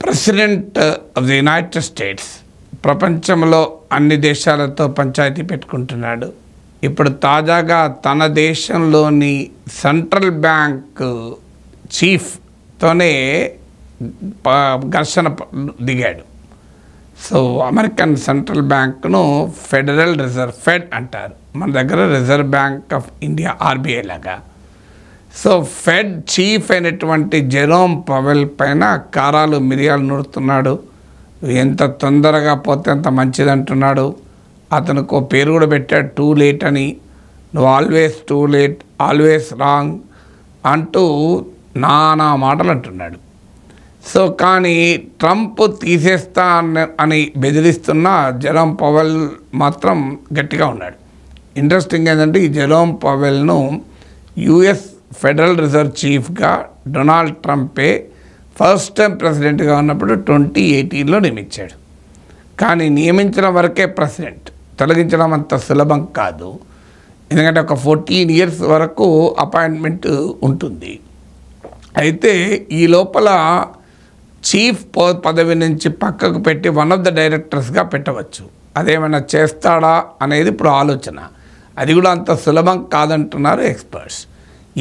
President of the United states ప్రపంచంలో అన్ని దేశాలతో పంచాయతీ పెట్టుకుంటున్నాడు. ఇప్పుడు తాజాగా తన దేశంలోని సెంట్రల్ బ్యాంక్ చీఫ్తోనే ఘర్షణ దిగాడు. సో అమెరికన్ సెంట్రల్ బ్యాంక్ను ఫెడరల్ రిజర్వ్ ఫెడ్ అంటారు, మన దగ్గర reserve bank of India RBI లాగా. సో ఫెడ్ చీఫ్ అయినటువంటి జెరోమ్ పవెల్ పైన కారాలు మిరియాలు నూరుతున్నాడు. ఎంత తొందరగా పోతే అంత మంచిది అంటున్నాడు. అతనికి పేరు కూడా పెట్టాడు, టూ లేట్ అని. నువ్వు always too late, always wrong అంటూ నానా మాటలు అంటున్నాడు. సో కానీ ట్రంప్ తీసేస్తా అని బెదిరిస్తున్న జెరోమ్ పవెల్ మాత్రం గట్టిగా ఉన్నాడు. ఇంట్రెస్టింగ్ ఏంటంటే ఈ జెరోమ్ పవెల్ను యుఎస్ ఫెడరల్ రిజర్వ్ చీఫ్గా డొనాల్డ్ ట్రంపే ఫస్ట్ టైం ప్రెసిడెంట్గా ఉన్నప్పుడు 2018లో నియమించాడు. కానీ నియమించిన వరకే ప్రెసిడెంట్, తొలగించడం అంత సులభం కాదు. ఎందుకంటే ఒక 14 years వరకు అపాయింట్మెంట్ ఉంటుంది. అయితే ఈ లోపల చీఫ్ పదవి నుంచి పక్కకు పెట్టి వన్ ఆఫ్ ద డైరెక్టర్స్గా పెట్టవచ్చు. అదేమైనా చేస్తాడా అనేది ఇప్పుడు ఆలోచన. అది కూడా అంత సులభం కాదంటున్నారు ఎక్స్పర్ట్స్.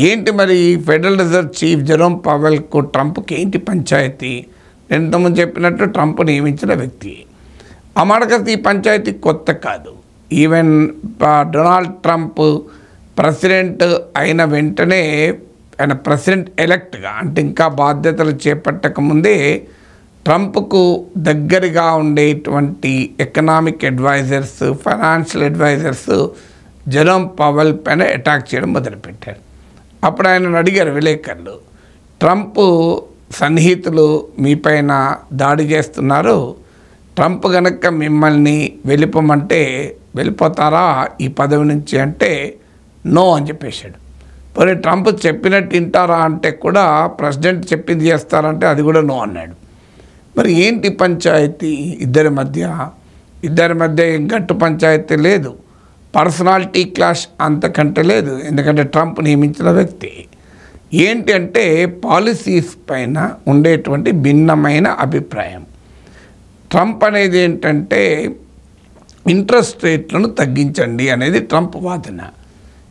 ఏంటి మరి ఫెడరల్ రిజర్వ్ చీఫ్ జెరోమ్ పవెల్కు ట్రంప్కి ఏంటి పంచాయతీ? ఇంతకుముందు చెప్పినట్టు ట్రంప్ నియమించిన వ్యక్తి. ఆ మాటకైతే ఈ పంచాయతీ కొత్త కాదు. ఈవెన్ డొనాల్డ్ ట్రంప్ ప్రెసిడెంట్ అయిన వెంటనే ఆయన ప్రెసిడెంట్ ఎలెక్ట్గా అంటే ఇంకా బాధ్యతలు చేపట్టకముందే ట్రంప్కు దగ్గరగా ఉండేటువంటి economic advisers, financial advisers Jerome Powell పైన అటాక్ చేయడం మొదలుపెట్టారు. అప్పుడు ఆయనను అడిగారు విలేకరులు, ట్రంప్ సన్నిహితులు మీపైన దాడి చేస్తున్నారు, ట్రంప్ కనుక మిమ్మల్ని వెళ్ళిపోమంటే వెళ్ళిపోతారా ఈ పదవి నుంచి అంటే నో అని చెప్పేశాడు. మరి ట్రంప్ చెప్పినట్టు వింటారా అంటే కూడా ప్రెసిడెంట్ చెప్పింది చేస్తారంటే అది కూడా నో అన్నాడు. మరి ఏంటి పంచాయతీ ఇద్దరి మధ్య గట్టు పంచాయతీ లేదు, పర్సనాలిటీ క్లాష్ అంతకంటే లేదు. ఎందుకంటే ట్రంప్ నియమించిన వ్యక్తి. ఏంటి అంటే పాలసీస్ పైన ఉండేటువంటి భిన్నమైన అభిప్రాయం. ట్రంప్ అనేది ఏంటంటే ఇంట్రెస్ట్ రేట్లను తగ్గించండి అనేది ట్రంప్ వాదన.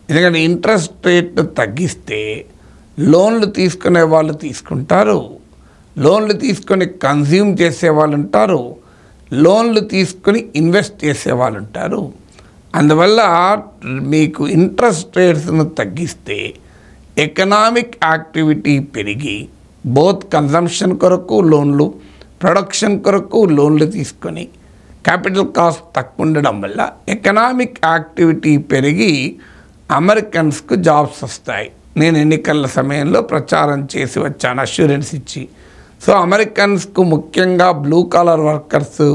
ఎందుకంటే ఇంట్రెస్ట్ రేట్ తగ్గిస్తే లోన్లు తీసుకునే వాళ్ళు తీసుకుంటారు, లోన్లు తీసుకొని కన్జ్యూమ్ చేసే వాళ్ళు ఉంటారు, లోన్లు తీసుకొని ఇన్వెస్ట్ చేసే వాళ్ళు ఉంటారు. అందువల్ల మీకు ఇంట్రెస్ట్ రేట్స్ను తగ్గిస్తే ఎకనామిక్ యాక్టివిటీ పెరిగి బోత్ కన్జంప్షన్ కొరకు లోన్లు, ప్రొడక్షన్ కొరకు లోన్లు తీసుకొని క్యాపిటల్ కాస్ట్ తక్కువ ఉండడం వల్ల ఎకనామిక్ యాక్టివిటీ పెరిగి అమెరికన్స్కు జాబ్స్ వస్తాయి. నేను ఎన్నికల సమయంలో ప్రచారం చేసి వచ్చాను అష్యూరెన్స్ ఇచ్చి. సో అమెరికన్స్కు ముఖ్యంగా blue collar workers,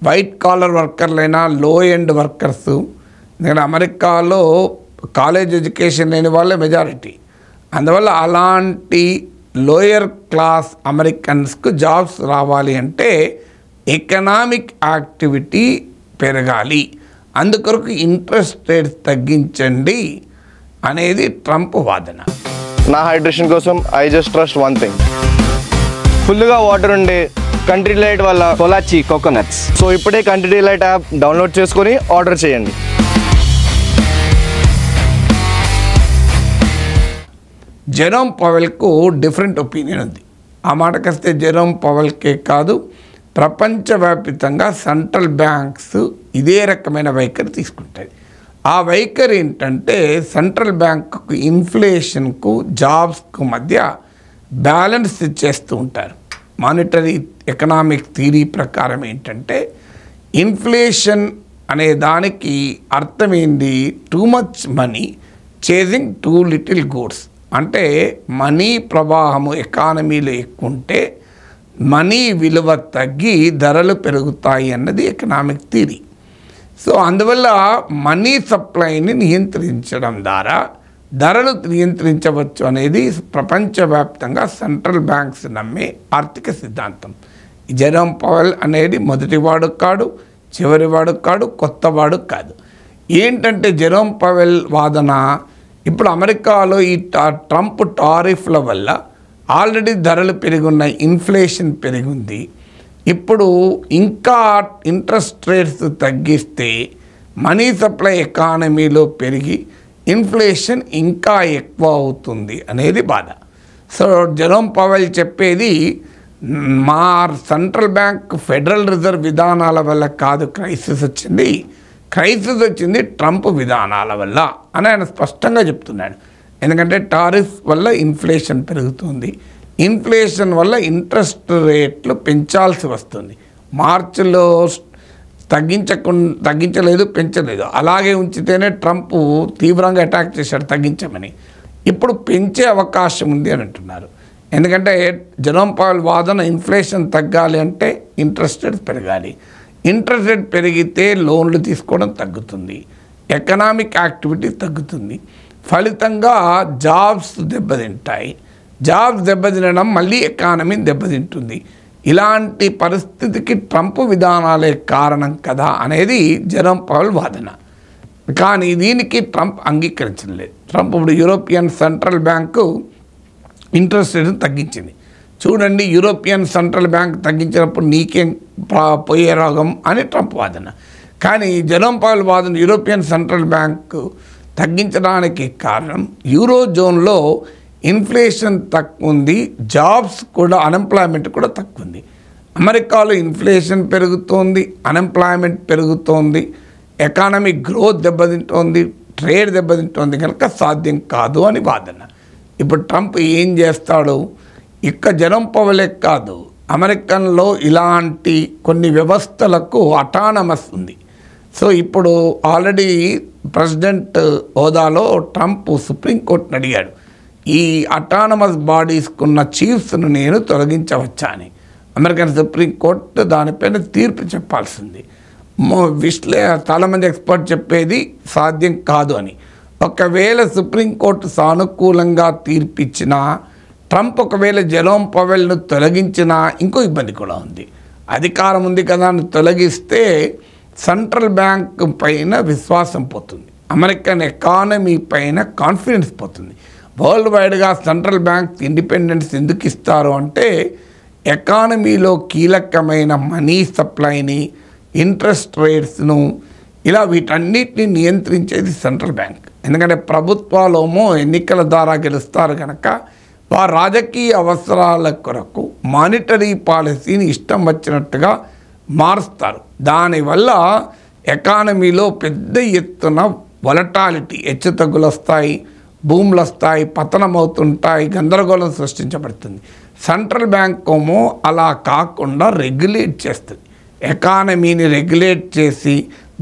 white collar వర్కర్లైనా లో ఎండ్ వర్కర్స్, ఎందుకంటే అమెరికాలో కాలేజ్ ఎడ్యుకేషన్ లేని వాళ్ళే మెజారిటీ. అందువల్ల అలాంటి లోయర్ క్లాస్ అమెరికన్స్కు జాబ్స్ రావాలి అంటే ఎకనామిక్ యాక్టివిటీ పెరగాలి, అందుకొరకు ఇంట్రెస్ట్ రేట్స్ తగ్గించండి అనేది ట్రంప్ వాదన. నా హైడ్రేషన్ కోసం I just trust one thing, ఫుల్గా వాటర్ ఉండే కంట్రీ డిలైట్ వల్ల పొలాచి కోకోనట్స్. సో ఇప్పుడే కంట్రీ డిలైట్ యాప్ డౌన్లోడ్ చేసుకొని ఆర్డర్ చేయండి. జెరోమ్ పవెల్కు డిఫరెంట్ ఒపీనియన్ ఉంది. ఆ మాటకొస్తే జెరోమ్ పవెల్కే కాదు, ప్రపంచవ్యాప్తంగా సెంట్రల్ బ్యాంక్స్ ఇదే రకమైన వైఖరి తీసుకుంటాయి. ఆ వైఖరి ఏంటంటే సెంట్రల్ బ్యాంకుకు ఇన్ఫ్లేషన్కు జాబ్స్కు మధ్య బ్యాలెన్స్ చేస్తూ ఉంటారు. మానిటరీ ఎకనామిక్ థియరీ ప్రకారం ఏంటంటే ఇన్ఫ్లేషన్ అనే దానికి అర్థమైంది too much money chasing two little goods. అంటే మనీ ప్రవాహము ఎకానమీలో ఎక్కువ ఉంటే మనీ విలువ తగ్గి ధరలు పెరుగుతాయి అన్నది ఎకనామిక్ థియరీ. సో అందువల్ల మనీ సప్లైని నియంత్రించడం ద్వారా ధరలు నియంత్రించవచ్చు అనేది ప్రపంచవ్యాప్తంగా సెంట్రల్ బ్యాంక్స్ నమ్మే ఆర్థిక సిద్ధాంతం. జెరోమ్ పవెల్ అనేది మొదటివాడు కాడు, చివరివాడు కాడు, కొత్తవాడు కాదు. ఏంటంటే జెరోమ్ పవెల్ వాదన, ఇప్పుడు అమెరికాలో ఈ ట్రంప్ టారిఫ్ల వల్ల ఆల్రెడీ ధరలు పెరుగున్నాయి, ఇన్ఫ్లేషన్ పెరిగింది. ఇప్పుడు ఇంకా ఇంట్రెస్ట్ రేట్స్ తగ్గిస్తే మనీ సప్లై ఎకానమీలో పెరిగి ఇన్ఫ్లేషన్ ఇంకా ఎక్కువ అవుతుంది అనేది బాధ. సో జెరోమ్ పవెల్ చెప్పేది మా సెంట్రల్ బ్యాంక్ ఫెడరల్ రిజర్వ్ విధానాల వల్ల కాదు క్రైసిస్ వచ్చింది ట్రంప్ విధానాల వల్ల అని ఆయన స్పష్టంగా చెప్తున్నాడు. ఎందుకంటే టారిఫ్ వల్ల ఇన్ఫ్లేషన్ పెరుగుతుంది, ఇన్ఫ్లేషన్ వల్ల ఇంట్రెస్ట్ రేట్లు పెంచాల్సి వస్తుంది. మార్చిలో తగ్గించలేదు, పెంచలేదు, అలాగే ఉంచితేనే ట్రంప్ తీవ్రంగా అటాక్ చేశాడు తగ్గించమని. ఇప్పుడు పెంచే అవకాశం ఉంది అని అంటున్నారు. ఎందుకంటే జెరోమ్ పవెల్ వాదన ఇన్ఫ్లేషన్ తగ్గాలి అంటే ఇంట్రెస్ట్ రేట్ పెరగాలి, ఇంట్రెస్ట్ రేట్ పెరిగితే లోన్లు తీసుకోవడం తగ్గుతుంది, ఎకనామిక్ యాక్టివిటీ తగ్గుతుంది, ఫలితంగా జాబ్స్ దెబ్బతింటాయి, జాబ్స్ దెబ్బతినడం మళ్ళీ ఎకానమీ దెబ్బతింటుంది. ఇలాంటి పరిస్థితికి ట్రంప్ విధానాలే కారణం కదా అనేది జెరోమ్ పవెల్ వాదన. కానీ దీనికి ట్రంప్ అంగీకరించలేదు. ట్రంప్ ఇప్పుడు యూరోపియన్ సెంట్రల్ బ్యాంకు ఇంట్రెస్ట్ రేట్ను తగ్గించింది. చూడండి, యూరోపియన్ సెంట్రల్ బ్యాంక్ తగ్గించినప్పుడు నీకేం పోయే రోగం అని ట్రంప్ వాదన. కానీ జెరోమ్ పవెల్ వాదన యూరోపియన్ సెంట్రల్ బ్యాంకు తగ్గించడానికి కారణం యూరో జోన్లో ఇన్ఫ్లేషన్ తక్కువ ఉంది, జాబ్స్ కూడా, అన్ఎంప్లాయ్మెంట్ కూడా తక్కువ ఉంది. అమెరికాలో ఇన్ఫ్లేషన్ పెరుగుతోంది, అన్ఎంప్లాయ్మెంట్ పెరుగుతోంది, ఎకానమిక్ గ్రోత్ దెబ్బతింటోంది, ట్రేడ్ దెబ్బతింటోంది, కనుక సాధ్యం కాదు అని వాదన. ఇప్పుడు ట్రంప్ ఏం చేస్తాడు? జెరోమ్ పవెలే కాదు, అమెరికన్లో ఇలాంటి కొన్ని వ్యవస్థలకు అటానమస్ ఉంది. సో ఇప్పుడు ఆల్రెడీ ప్రెసిడెంట్ హోదాలో ట్రంప్ సుప్రీంకోర్టుని అడిగాడు, ఈ అటానమస్ బాడీస్కున్న చీఫ్స్ను నేను తొలగించవచ్చా అని. అమెరికన్ సుప్రీంకోర్టు దానిపైన తీర్పు చెప్పాల్సింది. చాలామంది ఎక్స్పర్ట్ చెప్పేది సాధ్యం కాదు అని. ఒకవేళ సుప్రీంకోర్టు సానుకూలంగా తీర్పిచ్చినా, ట్రంప్ ఒకవేళ జెరోమ్ పవెల్ను తొలగించినా ఇంకో ఇబ్బంది కూడా ఉంది. అధికారం ఉంది కదా అని తొలగిస్తే సెంట్రల్ బ్యాంక్ పైన విశ్వాసం పోతుంది, అమెరికన్ ఎకానమీ పైన కాన్ఫిడెన్స్ పోతుంది. వరల్డ్ వైడ్గా సెంట్రల్ బ్యాంక్ ఇండిపెండెన్స్ ఎందుకు ఇస్తారు అంటే ఎకానమీలో కీలకమైన మనీ సప్లైని, ఇంట్రెస్ట్ రేట్స్ను, ఇలా వీటన్నిటిని నియంత్రించేది సెంట్రల్ బ్యాంక్. ఎందుకంటే ప్రభుత్వాలేమో ఎన్నికల ద్వారా గెలుస్తారు కనుక వారు రాజకీయ అవసరాల కొరకు మానిటరీ పాలసీని ఇష్టం వచ్చినట్టుగా మారుస్తారు. దానివల్ల ఎకానమీలో పెద్ద ఎత్తున వలటాలిటీ, హెచ్చుతగ్గులు వస్తాయి, భూములు వస్తాయి, పతనం అవుతుంటాయి, గందరగోళం సృష్టించబడుతుంది. సెంట్రల్ బ్యాంక్ ఏమో అలా కాకుండా రెగ్యులేట్ చేస్తుంది, ఎకానమీని రెగ్యులేట్ చేసి,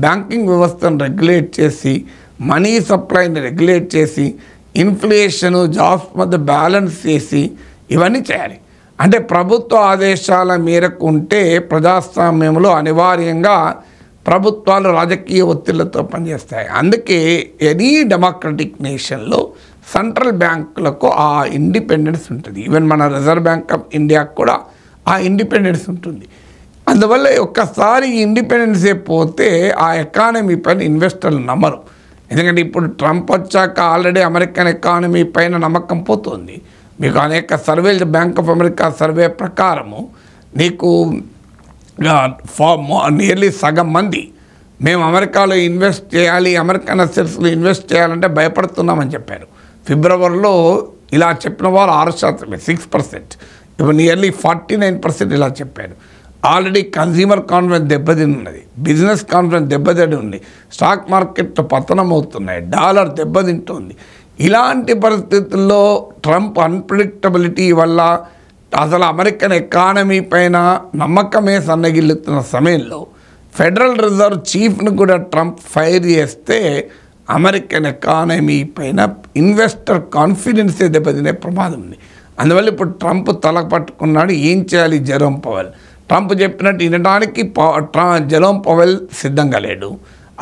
బ్యాంకింగ్ వ్యవస్థను రెగ్యులేట్ చేసి, మనీ సప్లైని రెగ్యులేట్ చేసి, ఇన్ఫ్లేషను, జాబ్స్ మధ్య బ్యాలెన్స్ చేసి ఇవన్నీ చేయాలి. అంటే ప్రభుత్వ ఆదేశాల మేరకు ఉంటే ప్రజాస్వామ్యంలో అనివార్యంగా ప్రభుత్వాలు రాజకీయ ఒత్తిళ్లతో పనిచేస్తాయి. అందుకే ఎనీ డెమోక్రటిక్ నేషన్లో సెంట్రల్ బ్యాంకులకు ఆ ఇండిపెండెన్స్ ఉంటుంది. ఈవెన్ మన రిజర్వ్ బ్యాంక్ ఆఫ్ ఇండియాకు కూడా ఆ ఇండిపెండెన్స్ ఉంటుంది. అందువల్ల ఒక్కసారి ఇండిపెండెన్సే పోతే ఆ ఎకానమీ పైన ఇన్వెస్టర్లు నమ్మరు. ఎందుకంటే ఇప్పుడు ట్రంప్ వచ్చాక ఆల్రెడీ అమెరికన్ ఎకానమీ పైన నమ్మకం పోతుంది. మీకు అనేక సర్వేలు, బ్యాంక్ ఆఫ్ అమెరికా సర్వే ప్రకారము నీకు నియర్లీ సగం మంది మేము అమెరికాలో ఇన్వెస్ట్ చేయాలి, అమెరికన్ అసెట్స్లో ఇన్వెస్ట్ చేయాలంటే భయపడుతున్నామని చెప్పారు. ఫిబ్రవరిలో ఇలా చెప్పిన వారు 6%, 6%. ఇప్పుడు నియర్లీ 49% ఇలా చెప్పారు. ఆల్రెడీ కన్స్యూమర్ కాన్ఫిడెన్స్ దెబ్బతిన్నది, బిజినెస్ కాన్ఫిడెన్స్ దెబ్బతిండి ఉంది, స్టాక్ మార్కెట్ పతనం అవుతున్నాయి, డాలర్ దెబ్బతింటుంది. ఇలాంటి పరిస్థితుల్లో ట్రంప్ అన్ప్రిడిక్టబిలిటీ వల్ల అసలు అమెరికన్ ఎకానమీ పైన నమ్మకమే సన్నగిల్లుతున్న సమయంలో ఫెడరల్ రిజర్వ్ చీఫ్ను కూడా ట్రంప్ ఫైర్ చేస్తే అమెరికన్ ఎకానమీ పైన ఇన్వెస్టర్ కాన్ఫిడెన్సే దెబ్బతినే ప్రమాదం ఉంది. అందువల్ల ఇప్పుడు ట్రంప్ తల పట్టుకున్నాడు, ఏం చేయాలి జెరోమ్ పవెల్. ట్రంప్ చెప్పినట్టు వినడానికి జెరోమ్ పవెల్ సిద్ధంగా లేడు.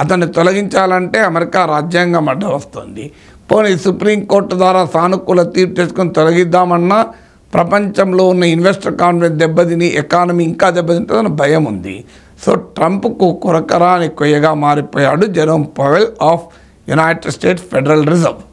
అతన్ని తొలగించాలంటే అమెరికా రాజ్యాంగం అడ్డ వస్తుంది. పోనీ సుప్రీంకోర్టు ద్వారా సానుకూల తీర్పు చేసుకొని తొలగిద్దామన్నా ప్రపంచంలో ఉన్న ఇన్వెస్టర్ కాన్ఫిడెన్స్ దెబ్బతిని ఎకానమీ ఇంకా దెబ్బతింటుందని భయం ఉంది. సో ట్రంప్కు కొరకరాని కొయ్యగా మారిపోయాడు Jerome Powell of United states federal reserve.